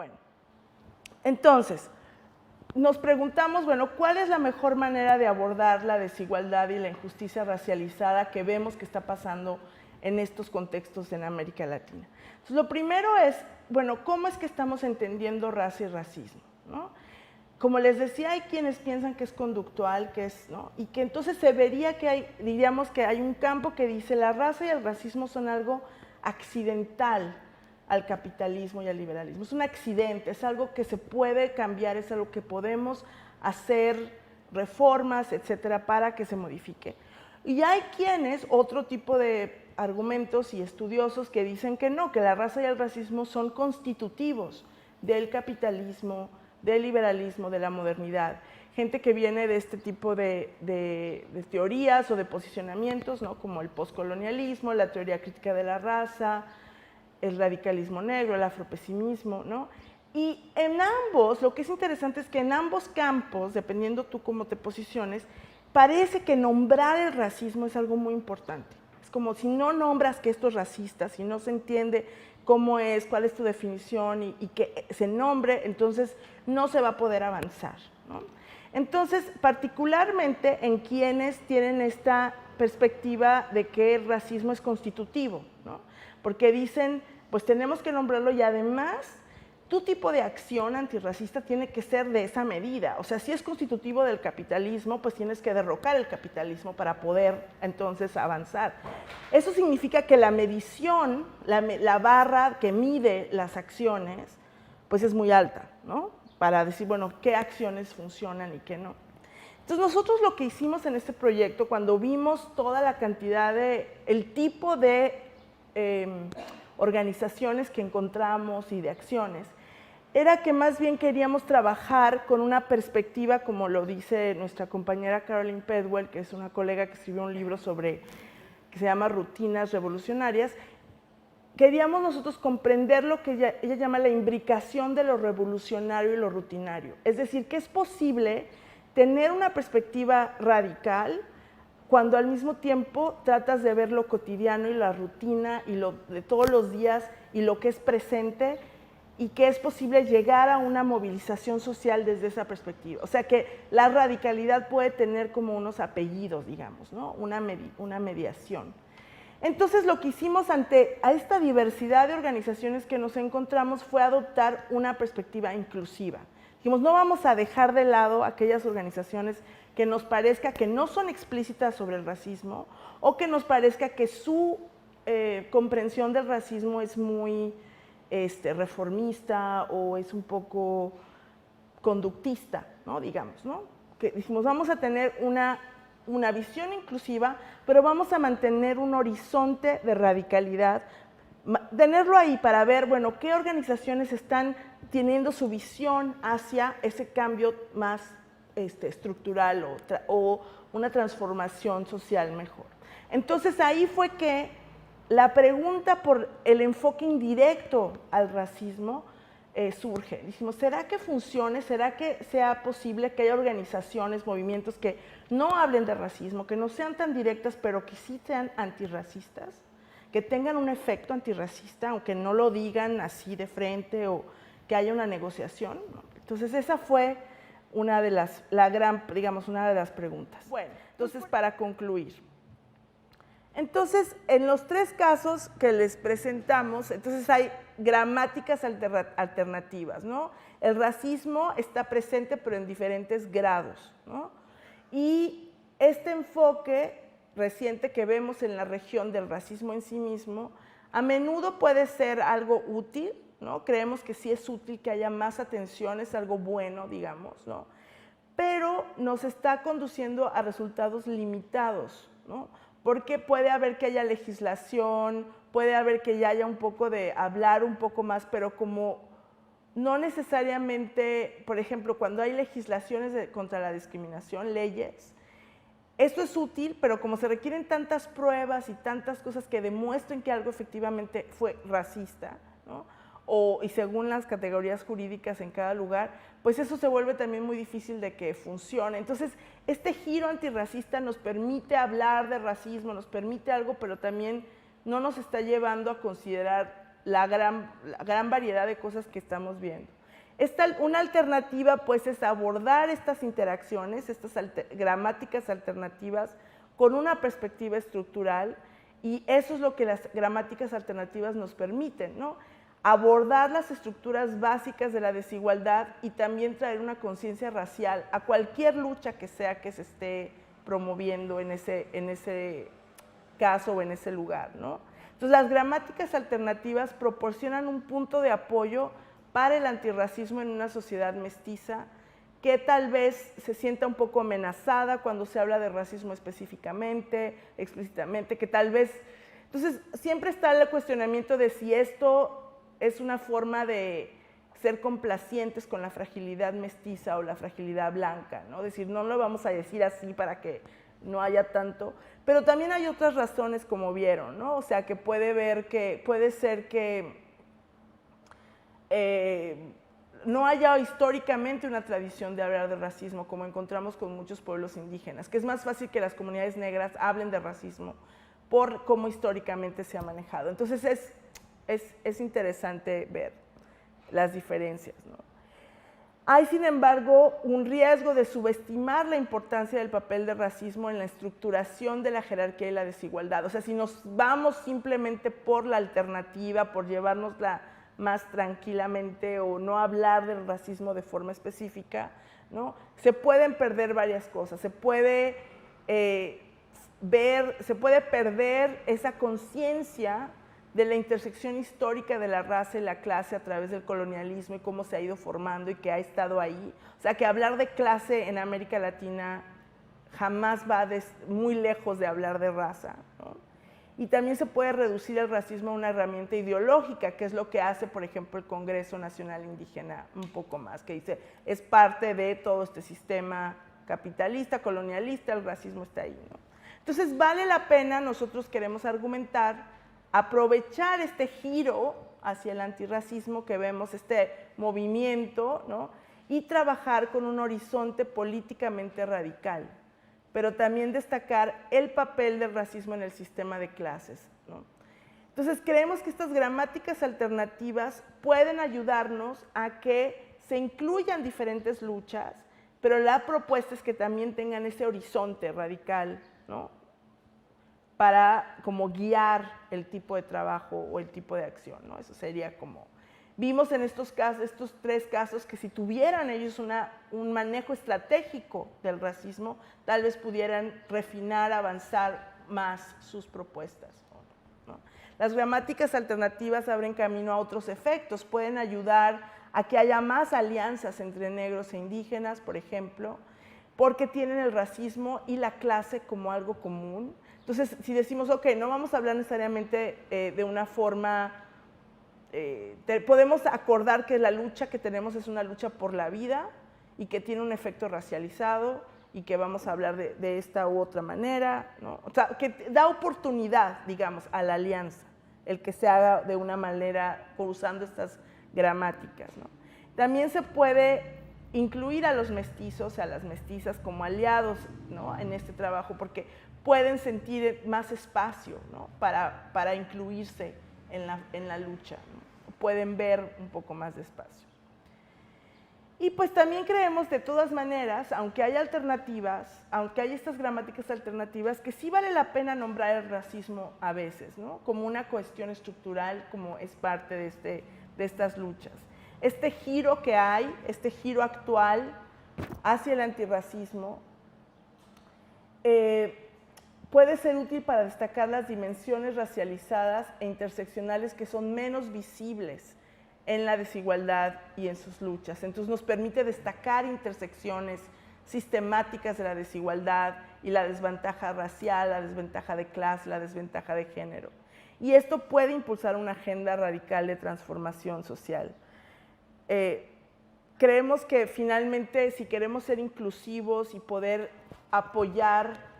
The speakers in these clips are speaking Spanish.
Bueno, entonces, nos preguntamos, bueno, ¿cuál es la mejor manera de abordar la desigualdad y la injusticia racializada que vemos que está pasando en estos contextos en América Latina? Entonces, lo primero es, bueno, ¿cómo es que estamos entendiendo raza y racismo? ¿No? Como les decía, hay quienes piensan que es conductual, que es, ¿no? Y que entonces se vería que hay, diríamos que hay un campo que dice la raza y el racismo son algo accidental al capitalismo y al liberalismo. Es un accidente, es algo que se puede cambiar, es algo que podemos hacer reformas, etcétera, para que se modifique. Y hay quienes, otro tipo de argumentos y estudiosos que dicen que no, que la raza y el racismo son constitutivos del capitalismo, del liberalismo, de la modernidad. Gente que viene de este tipo de teorías o de posicionamientos, ¿no? Como el postcolonialismo, la teoría crítica de la raza, el radicalismo negro, el afropesimismo, ¿no? Y en ambos, lo que es interesante es que en ambos campos, dependiendo tú cómo te posiciones, parece que nombrar el racismo es algo muy importante. Es como si no nombras que esto es racista, si no se entiende cómo es, cuál es tu definición y que se nombre, entonces no se va a poder avanzar, ¿no? Entonces, particularmente en quienes tienen esta perspectiva de que el racismo es constitutivo, ¿no? Porque dicen, pues tenemos que nombrarlo y además tu tipo de acción antirracista tiene que ser de esa medida. O sea, si es constitutivo del capitalismo, pues tienes que derrocar el capitalismo para poder entonces avanzar. Eso significa que la medición, la barra que mide las acciones, pues es muy alta, ¿no? Para decir, bueno, qué acciones funcionan y qué no. Entonces nosotros lo que hicimos en este proyecto, cuando vimos toda la cantidad el tipo de organizaciones que encontramos y de acciones, era que más bien queríamos trabajar con una perspectiva, como lo dice nuestra compañera Caroline Pedwell, que es una colega que escribió un libro que se llama Rutinas Revolucionarias. Queríamos nosotros comprender lo que ella llama la imbricación de lo revolucionario y lo rutinario. Es decir, que es posible tener una perspectiva radical cuando al mismo tiempo tratas de ver lo cotidiano y la rutina y lo de todos los días y lo que es presente, y que es posible llegar a una movilización social desde esa perspectiva. O sea que la radicalidad puede tener como unos apellidos, digamos, ¿no? Una mediación. Entonces lo que hicimos ante esta diversidad de organizaciones que nos encontramos fue adoptar una perspectiva inclusiva. Dijimos, no vamos a dejar de lado aquellas organizaciones que nos parezca que no son explícitas sobre el racismo o que nos parezca que su comprensión del racismo es muy reformista o es un poco conductista, ¿no? Digamos, ¿no? Que dijimos, vamos a tener una visión inclusiva, pero vamos a mantener un horizonte de radicalidad, tenerlo ahí para ver, bueno, qué organizaciones están teniendo su visión hacia ese cambio más estructural o una transformación social mejor. Entonces ahí fue que la pregunta por el enfoque indirecto al racismo surge. Dijimos, ¿será que funcione? ¿Será que sea posible que haya organizaciones, movimientos que no hablen de racismo, que no sean tan directas, pero que sí sean antirracistas, que tengan un efecto antirracista, aunque no lo digan así de frente o que haya una negociación? Entonces esa fue una de las preguntas. Bueno, entonces para concluir. Entonces, en los tres casos que les presentamos, entonces hay gramáticas alternativas, ¿no? El racismo está presente, pero en diferentes grados, ¿no? Y este enfoque reciente que vemos en la región del racismo en sí mismo, a menudo puede ser algo útil, ¿no? Creemos que sí es útil que haya más atención, es algo bueno, digamos, ¿no? Pero nos está conduciendo a resultados limitados, ¿no? Porque puede haber que haya legislación, puede haber que ya haya un poco de hablar un poco más, pero como no necesariamente, por ejemplo, cuando hay legislaciones contra la discriminación, leyes, esto es útil, pero como se requieren tantas pruebas y tantas cosas que demuestren que algo efectivamente fue racista, ¿no? Y según las categorías jurídicas en cada lugar, pues eso se vuelve también muy difícil de que funcione. Entonces, este giro antirracista nos permite hablar de racismo, nos permite algo, pero también no nos está llevando a considerar la gran variedad de cosas que estamos viendo. Una alternativa pues es abordar estas interacciones, estas gramáticas alternativas con una perspectiva estructural, y eso es lo que las gramáticas alternativas nos permiten, ¿no? Abordar las estructuras básicas de la desigualdad y también traer una conciencia racial a cualquier lucha que sea que se esté promoviendo en ese caso o en ese lugar, ¿no? Entonces, las gramáticas alternativas proporcionan un punto de apoyo para el antirracismo en una sociedad mestiza que tal vez se sienta un poco amenazada cuando se habla de racismo específicamente, explícitamente, que tal vez… Entonces, siempre está el cuestionamiento de si esto es una forma de ser complacientes con la fragilidad mestiza o la fragilidad blanca, ¿no? Es decir, no lo vamos a decir así para que no haya tanto, pero también hay otras razones, como vieron, ¿no? O sea, que puede ser que no haya históricamente una tradición de hablar de racismo, como encontramos con muchos pueblos indígenas, que es más fácil que las comunidades negras hablen de racismo por cómo históricamente se ha manejado. Entonces es interesante ver las diferencias, ¿no? Hay, sin embargo, un riesgo de subestimar la importancia del papel del racismo en la estructuración de la jerarquía y la desigualdad. O sea, si nos vamos simplemente por la alternativa, por llevárnosla más tranquilamente o no hablar del racismo de forma específica, ¿no? Se pueden perder varias cosas. Se puede perder esa conciencia de la intersección histórica de la raza y la clase a través del colonialismo y cómo se ha ido formando y que ha estado ahí. O sea, que hablar de clase en América Latina jamás va muy lejos de hablar de raza, ¿no? Y también se puede reducir el racismo a una herramienta ideológica, que es lo que hace, por ejemplo, el Congreso Nacional Indígena un poco más, que dice, es parte de todo este sistema capitalista, colonialista, el racismo está ahí, ¿no? Entonces, vale la pena, nosotros queremos argumentar, aprovechar este giro hacia el antirracismo que vemos, este movimiento, ¿no? Y trabajar con un horizonte políticamente radical, pero también destacar el papel del racismo en el sistema de clases, ¿no? Entonces, creemos que estas gramáticas alternativas pueden ayudarnos a que se incluyan diferentes luchas, pero la propuesta es que también tengan ese horizonte radical, ¿no? Para como guiar el tipo de trabajo o el tipo de acción, ¿no? Eso sería como… Vimos en estos tres casos, que si tuvieran ellos un manejo estratégico del racismo, tal vez pudieran refinar, avanzar más sus propuestas, ¿no? Las gramáticas alternativas abren camino a otros efectos, pueden ayudar a que haya más alianzas entre negros e indígenas, por ejemplo, porque tienen el racismo y la clase como algo común. Entonces, si decimos, ok, no vamos a hablar necesariamente de una forma… podemos acordar que la lucha que tenemos es una lucha por la vida y que tiene un efecto racializado y que vamos a hablar de esta u otra manera, ¿no? O sea, que da oportunidad, digamos, a la alianza, el que se haga de una manera usando estas gramáticas, ¿no? También se puede incluir a los mestizos, a las mestizas como aliados, ¿no? En este trabajo, porque pueden sentir más espacio, ¿no? para incluirse en la lucha, ¿no? Pueden ver un poco más de espacio. Y pues también creemos, de todas maneras, aunque haya alternativas, aunque haya estas gramáticas alternativas, que sí vale la pena nombrar el racismo a veces, ¿no? Como una cuestión estructural, como es parte de estas luchas. Este giro que hay, este giro actual hacia el antirracismo, puede ser útil para destacar las dimensiones racializadas e interseccionales que son menos visibles en la desigualdad y en sus luchas. Entonces nos permite destacar intersecciones sistemáticas de la desigualdad y la desventaja racial, la desventaja de clase, la desventaja de género. Y esto puede impulsar una agenda radical de transformación social. Creemos que finalmente, si queremos ser inclusivos y poder apoyar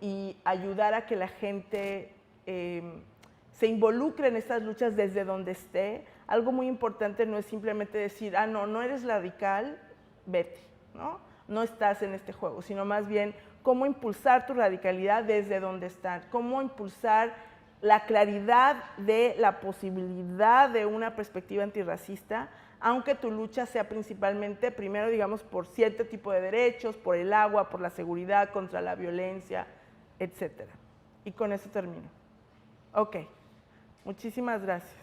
y ayudar a que la gente se involucre en estas luchas desde donde esté, algo muy importante no es simplemente decir, no eres radical, vete, ¿no? No estás en este juego, sino más bien cómo impulsar tu radicalidad desde donde estás, cómo impulsar la claridad de la posibilidad de una perspectiva antirracista, aunque tu lucha sea principalmente, primero, digamos, por cierto tipo de derechos, por el agua, por la seguridad, contra la violencia, etcétera. Y con eso termino. Ok, muchísimas gracias.